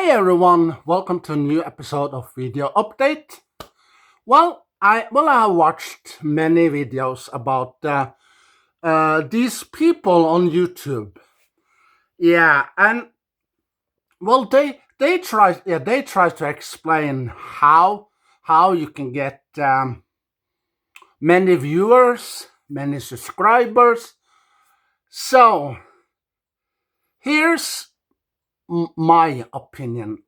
Hi everyone, welcome to a new episode of Video Update. I have watched many videos about these people on YouTube. Yeah, and they try to explain how you can get many viewers, many subscribers. So here's my opinion.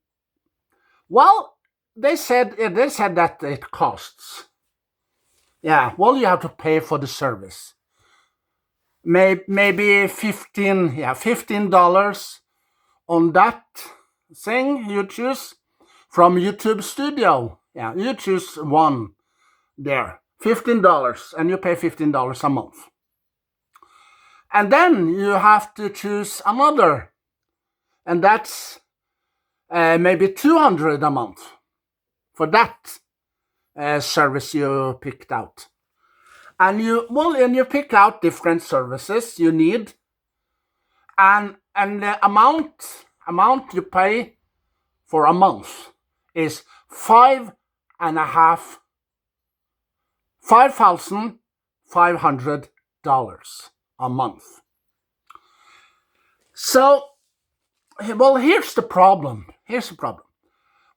Well, they said that it costs. Yeah, well, you have to pay for the service. Maybe $15 on that thing you choose from YouTube Studio. Yeah, you choose one there, $15, and you pay $15 a month. And then you have to choose another, and that's maybe $200 a month for that service you picked out. And you pick out different services you need, and the amount you pay for a month is $5,500 a month. So, here's the problem.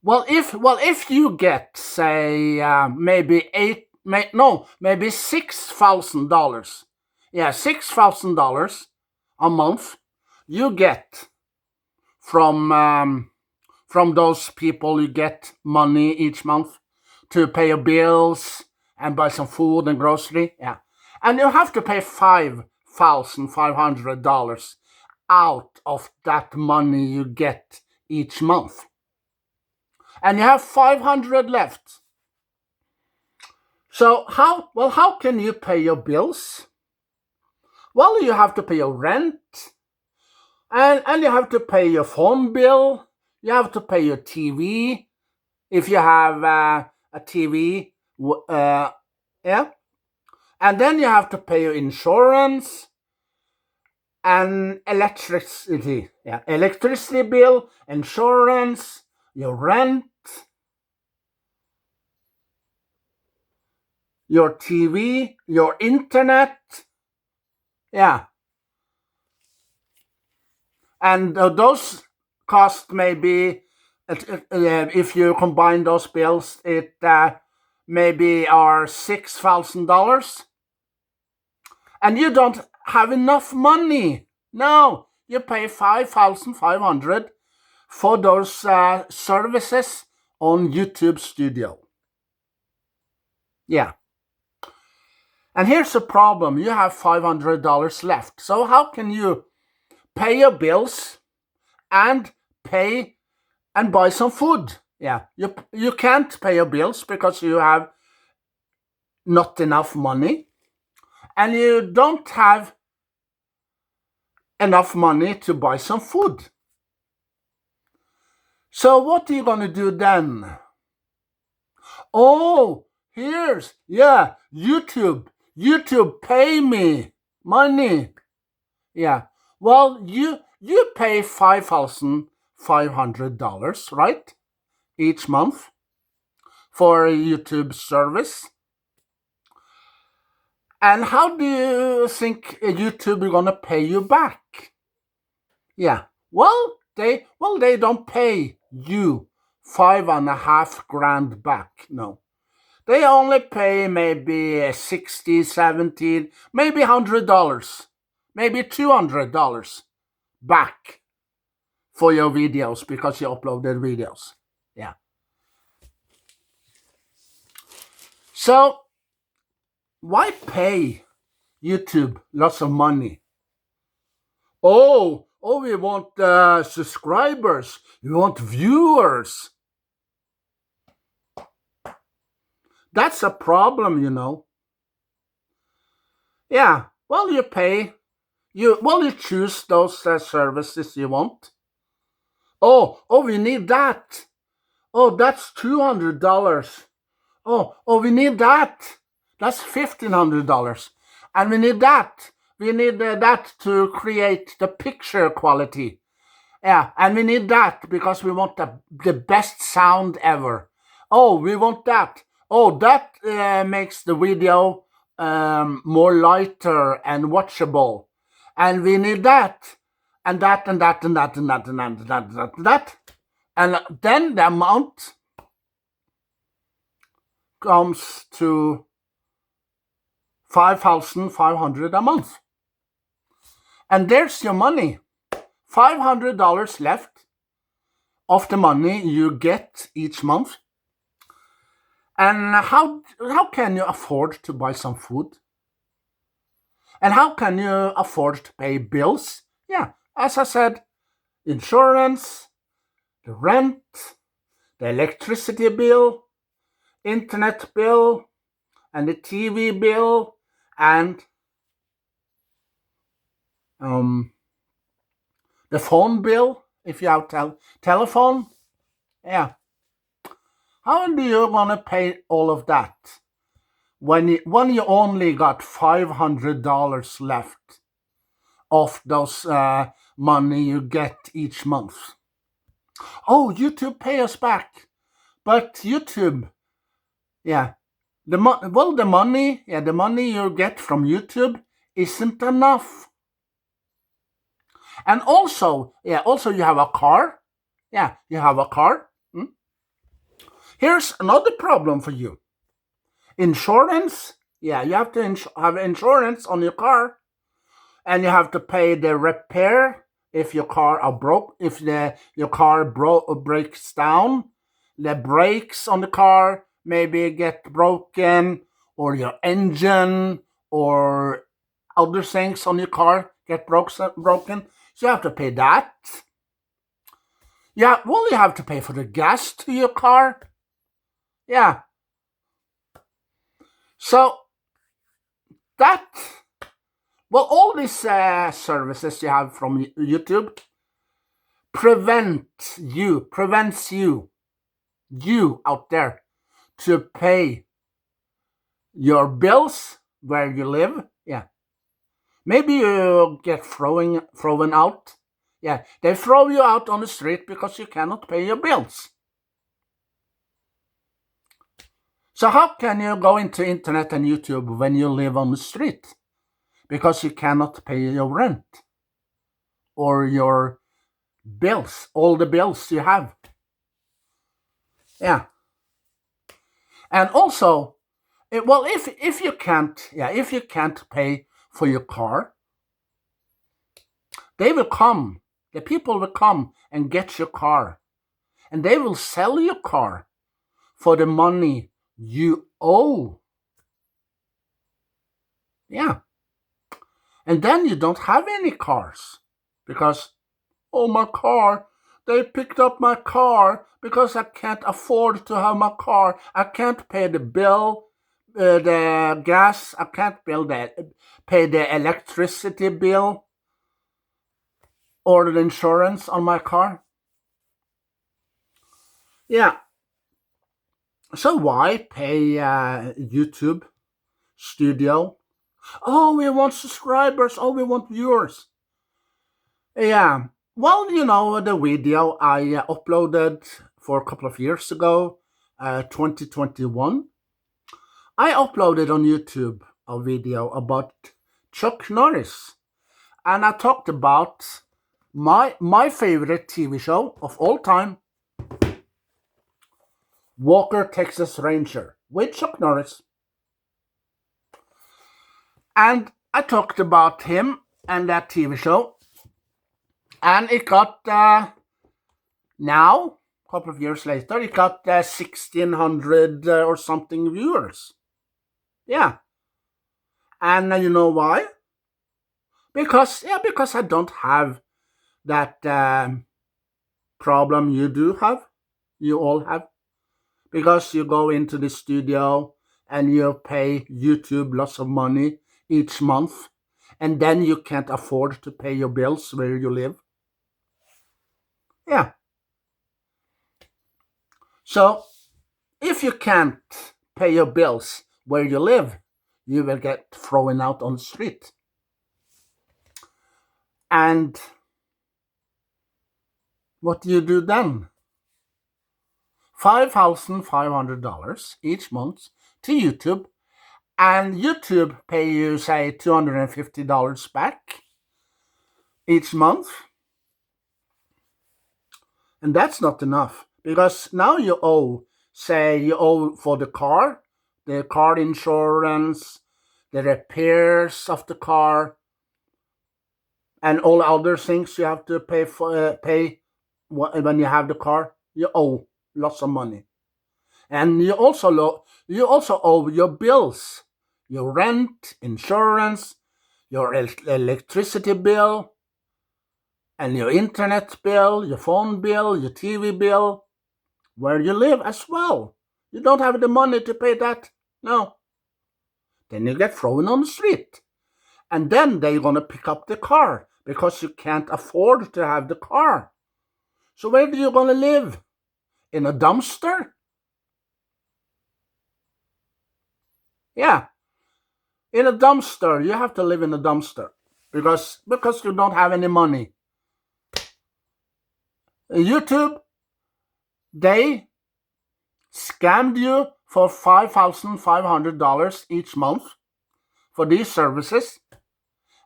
Well, if you get, say, maybe $6,000. Yeah, $6,000 a month you get from those people. You get money each month to pay your bills and buy some food and grocery. Yeah, and you have to pay $5,500 out of that money you get each month. And you have 500 left. So how can you pay your bills? Well, you have to pay your rent, and you have to pay your phone bill. You have to pay your TV if you have a TV. Yeah, and then you have to pay your insurance and electricity. Yeah, electricity bill, insurance, your rent, your TV, your internet. Yeah. And those cost maybe, if you combine those bills, it maybe are $6,000. And you don't have enough money. No, you pay $5,500 for those services on YouTube Studio. Yeah. And here's the problem. You have $500 left. So how can you pay your bills and pay and buy some food? Yeah, you can't pay your bills because you have not enough money, and you don't have enough money to buy some food. So what are you going to do then? Oh, YouTube pay me money. Yeah, well, you pay $5,500, right, each month for a YouTube service. And how do you think YouTube is gonna pay you back? Yeah, well, they don't pay you $5,500 back. No, they only pay maybe $60, $70, maybe $100, maybe $200 back for your videos because you uploaded videos. Yeah. So why pay YouTube lots of money? Oh, we want subscribers. We want viewers. That's a problem, you know. Yeah, well, you pay. You choose those services you want. Oh, we need that. Oh, that's $200. Oh, we need that. That's $1,500. And we need that. We need that to create the picture quality. Yeah, and we need that because we want the best sound ever. Oh, we want that. Oh, that makes the video more lighter and watchable. And we need that. And that, and that, and that, and that, and that, and that, and that, and that. And then the amount comes to 5,500 a month. And there's your money. $500 left of the money you get each month. And how can you afford to buy some food? And how can you afford to pay bills? Yeah, as I said, insurance, the rent, the electricity bill, internet bill, and the TV bill, and the phone bill, if you have telephone. Yeah. How do you want to pay all of that when you only got $500 left of those money you get each month? Oh, YouTube pay us back, but YouTube, yeah, the money you get from YouTube isn't enough. And also you have a car. Yeah, you have a car. Here's another problem for you. Insurance. Yeah, you have to have insurance on your car, and you have to pay the repair if your car your car breaks down. The brakes on the car maybe get broken, or your engine or other things on your car get broken. So you have to pay that. Yeah, well, you have to pay for the gas to your car. Yeah. So that, well, all these services you have from YouTube prevents you out there to pay your bills where you live. Yeah. Maybe you get thrown out. Yeah, they throw you out on the street because you cannot pay your bills. So how can you go into internet and YouTube when you live on the street? Because you cannot pay your rent or your bills, all the bills you have. Yeah. And also, if you can't pay for your car, the people will come and get your car, and they will sell your car for the money you owe. Yeah. And then you don't have any cars because, oh, my car, they picked up my car because I can't afford to have my car. I can't pay the bill, the gas. I can't pay the electricity bill or the insurance on my car. Yeah. So why pay YouTube Studio? Oh, we want subscribers. Oh, we want viewers. Yeah. Well, the video I uploaded for a couple of years ago, 2021, I uploaded on YouTube a video about Chuck Norris. And I talked about my favorite TV show of all time, Walker, Texas Ranger, with Chuck Norris. And I talked about him and that TV show. And it got, now, a couple of years later, it got 1,600 or something viewers. Yeah. And you know why? Because I don't have that problem you all have. Because you go into the studio and you pay YouTube lots of money each month, and then you can't afford to pay your bills where you live. Yeah. So, if you can't pay your bills where you live, you will get thrown out on the street. And what do you do then? $5,500 each month to YouTube, and YouTube pay you, say, $250 back each month. And that's not enough, because now you owe, say, you owe for the car insurance, the repairs of the car, and all other things you have to pay for. When you have the car, you owe lots of money, and you also owe your bills, your rent, insurance, your electricity bill, and your internet bill, your phone bill, your TV bill, where you live as well. You don't have the money to pay that? No. Then you get thrown on the street. And then they're going to pick up the car because you can't afford to have the car. So where are you going to live? In a dumpster? Yeah. In a dumpster. You have to live in a dumpster because you don't have any money. YouTube, they scammed you for $5,500 each month for these services,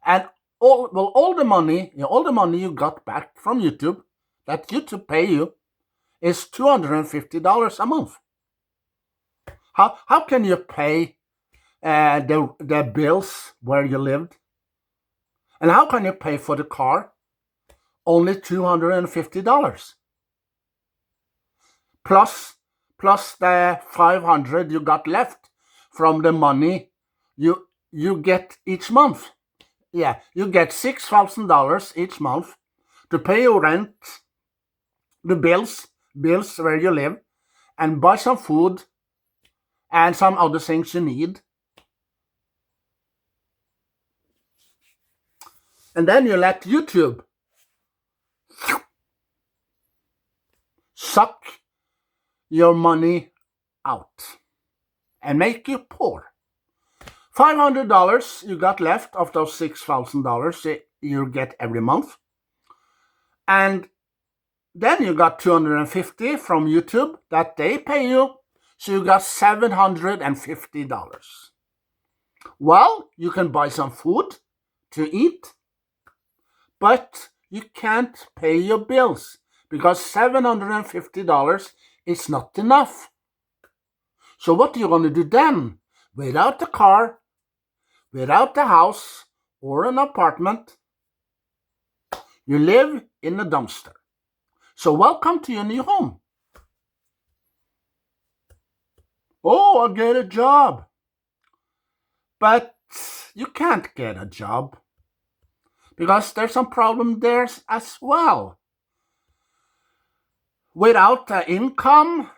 and all the money you got back from YouTube, that YouTube pay you, is $250 a month. How can you pay the bills where you lived, and how can you pay for the car? Only $250 plus the $500 you got left from the money you get each month. Yeah, you get $6,000 each month to pay your rent, the bills where you live, and buy some food and some other things you need. And then you let YouTube suck your money out and make you poor. $500 you got left of those $6,000 you get every month. And then you got $250 from YouTube that they pay you. So you got $750. Well, you can buy some food to eat, but you can't pay your bills because $750 is not enough. So what are you going to do then? Without the car, without the house or an apartment, you live in a dumpster. So welcome to your new home. Oh, I'll get a job. But you can't get a job because there's some problem there as well. Without the income,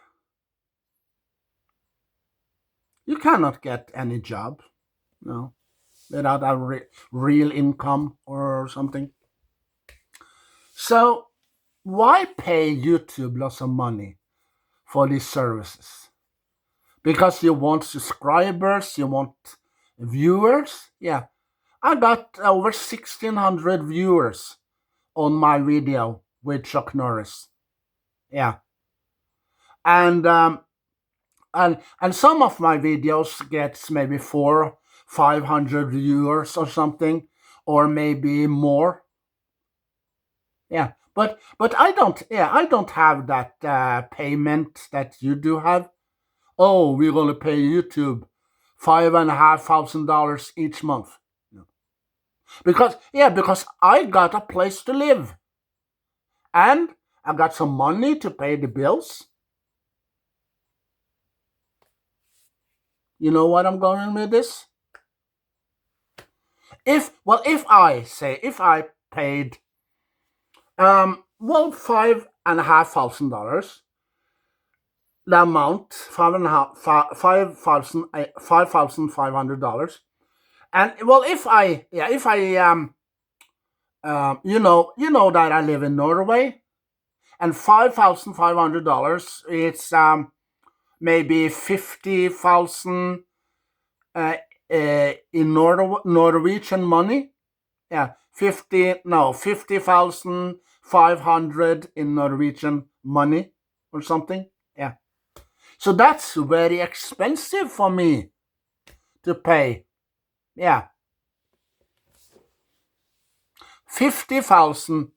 you cannot get any job. No, without a real income or something. So why pay YouTube lots of money for these services? Because you want subscribers, you want viewers? Yeah, I got over 1,600 viewers on my video with Chuck Norris. Yeah, and some of my videos gets maybe 500 viewers or something, or maybe more. Yeah, but I don't have that payment that you do have. Oh, we're gonna pay YouTube $5,500 each month. No. Because I got a place to live. And I got some money to pay the bills. You know what I'm going with this? If I paid $5,500, the amount $5,500, and if I you know that I live in Norway, and $5,500 it's maybe 50,000 in Norwegian money. Yeah, 50,000 500 in Norwegian money or something. Yeah. So that's very expensive for me to pay. Yeah. 50,000,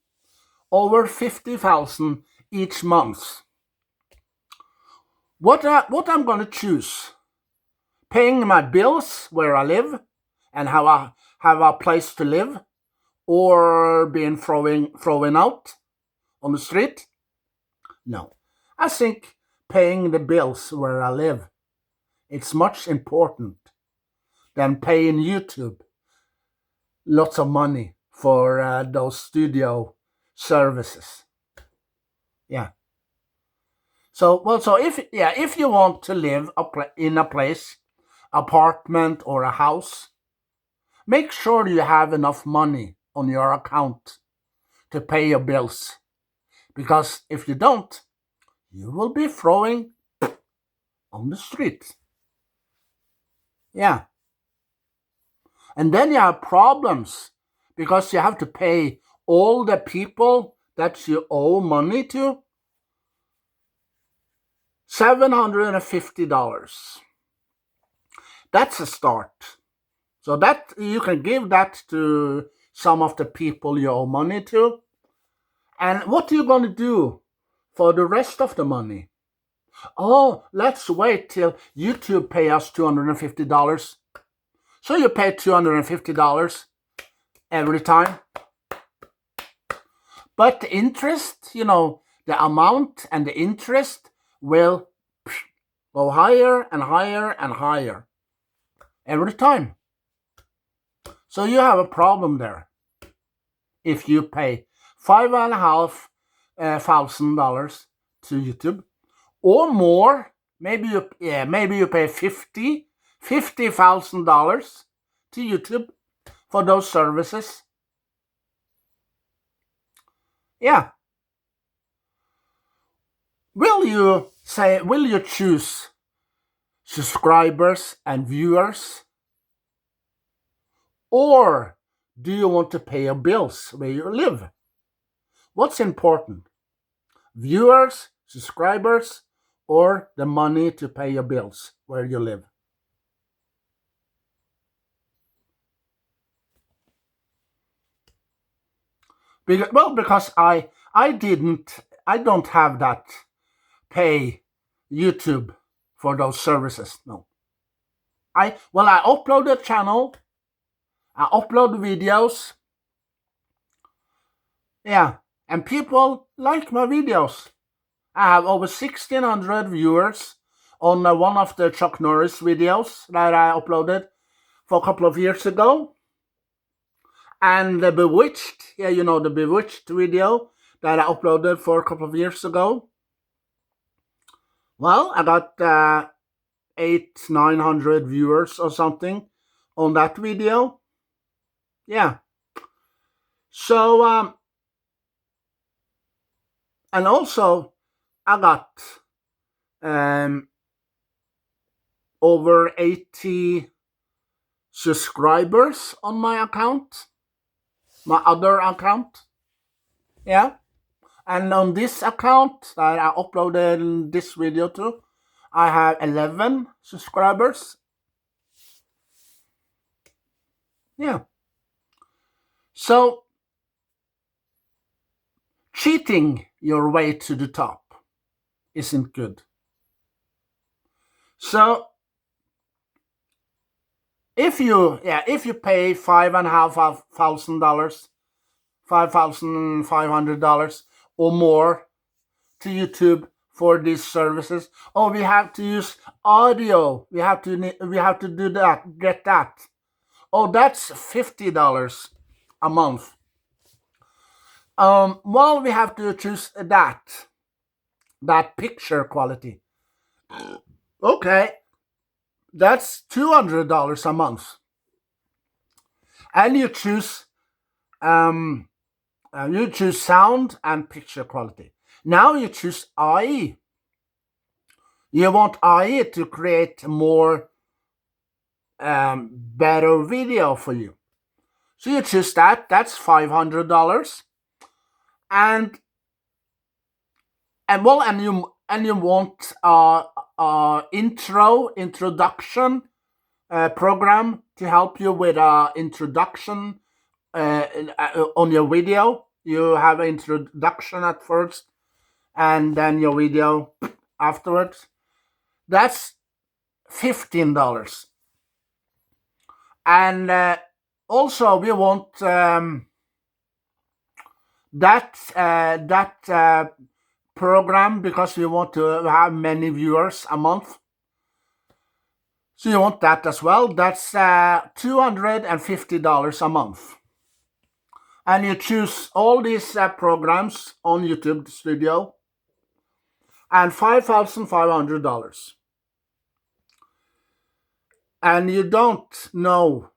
over 50,000 each month. What I'm going to choose? Paying my bills where I live and have a place to live, or being thrown out on the street? No. I think paying the bills where I live, it's much important than paying YouTube lots of money for those studio services. Yeah. So if you want to live in a place, apartment or a house, make sure you have enough money on your account to pay your bills. Because if you don't, you will be throwing on the street. Yeah. And then you have problems because you have to pay all the people that you owe money to. $750. That's a start. So that you can give that to some of the people you owe money to. And what are you going to do for the rest of the money? Oh, let's wait till YouTube pay us $250. So you pay $250 every time. But the interest, the amount and the interest will go higher and higher and higher every time. So you have a problem there. If you pay $5,500 to YouTube or more, maybe you pay $50,000 to YouTube for those services. Yeah. Will you choose subscribers and viewers? Or do you want to pay your bills where you live? What's important? Viewers, subscribers, or the money to pay your bills where you live? Because I don't have that pay YouTube for those services. No. I upload a channel, I upload videos. Yeah, and people like my videos. I have over 1,600 viewers on one of the Chuck Norris videos that I uploaded for a couple of years ago. And the Bewitched, the Bewitched video that I uploaded for a couple of years ago. Well, I got 900 viewers or something on that video. Yeah. So, and also I got over 80 subscribers on my account, my other account. Yeah. And on this account that I uploaded this video to, I have 11 subscribers. Yeah. So, cheating your way to the top isn't good. So, if you pay $5,500 or more to YouTube for these services, we have to use audio. We have to do that. Get that. That's $50 a month. We have to choose that picture quality. Okay, that's $200 a month. And you choose sound and picture quality. Now you choose AI. You want AI to create more better video for you. So you choose that. That's $500. and you want introduction program to help you with introduction on your video. You have an introduction at first, and then your video afterwards. That's $15. And also we want that program because we want to have many viewers a month. So you want that as well. That's $250 a month. And you choose all these programs on YouTube Studio, and $5,500. And you don't know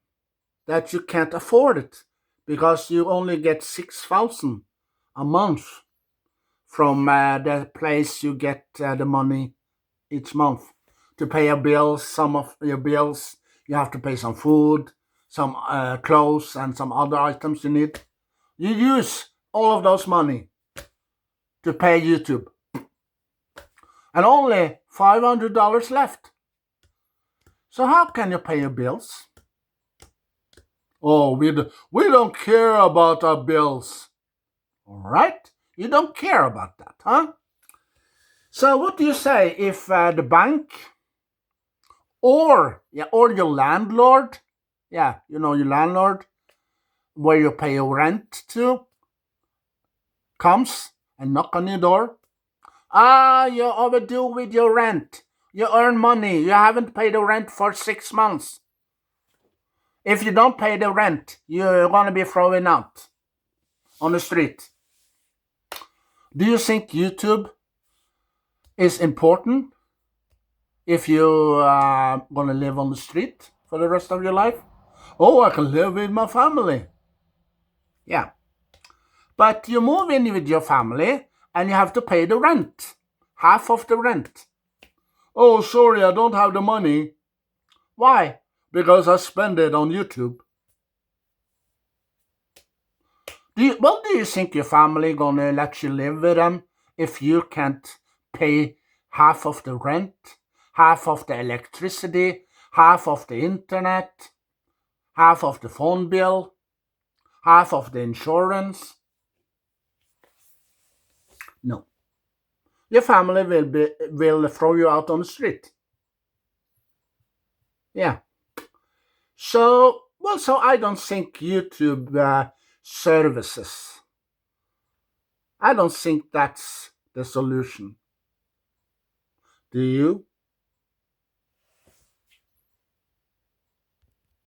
that you can't afford it because you only get $6,000 a month from the place you get the money each month to pay your bills. Some of your bills you have to pay some food, some clothes, and some other items you need. You use all of those money to pay YouTube, and only $500 left. So how can you pay your bills? Oh, we don't care about our bills. All right? You don't care about that, huh? So what do you say if the bank or your landlord, your landlord, where you pay your rent to, comes and knock on your door? You're overdue with your rent. You earn money. You haven't paid the rent for 6 months. If you don't pay the rent, you're going to be thrown out on the street. Do you think YouTube is important if you're going to live on the street for the rest of your life? Oh, I can live with my family. Yeah. But you move in with your family and you have to pay the rent. Half of the rent. Oh, sorry, I don't have the money. Why? Because I spend it on YouTube. Do you think your family gonna let you live with them if you can't pay half of the rent, half of the electricity, half of the internet, half of the phone bill, half of the insurance? No. Your family will throw you out on the street. Yeah. So I don't think YouTube services. I don't think that's the solution. Do you?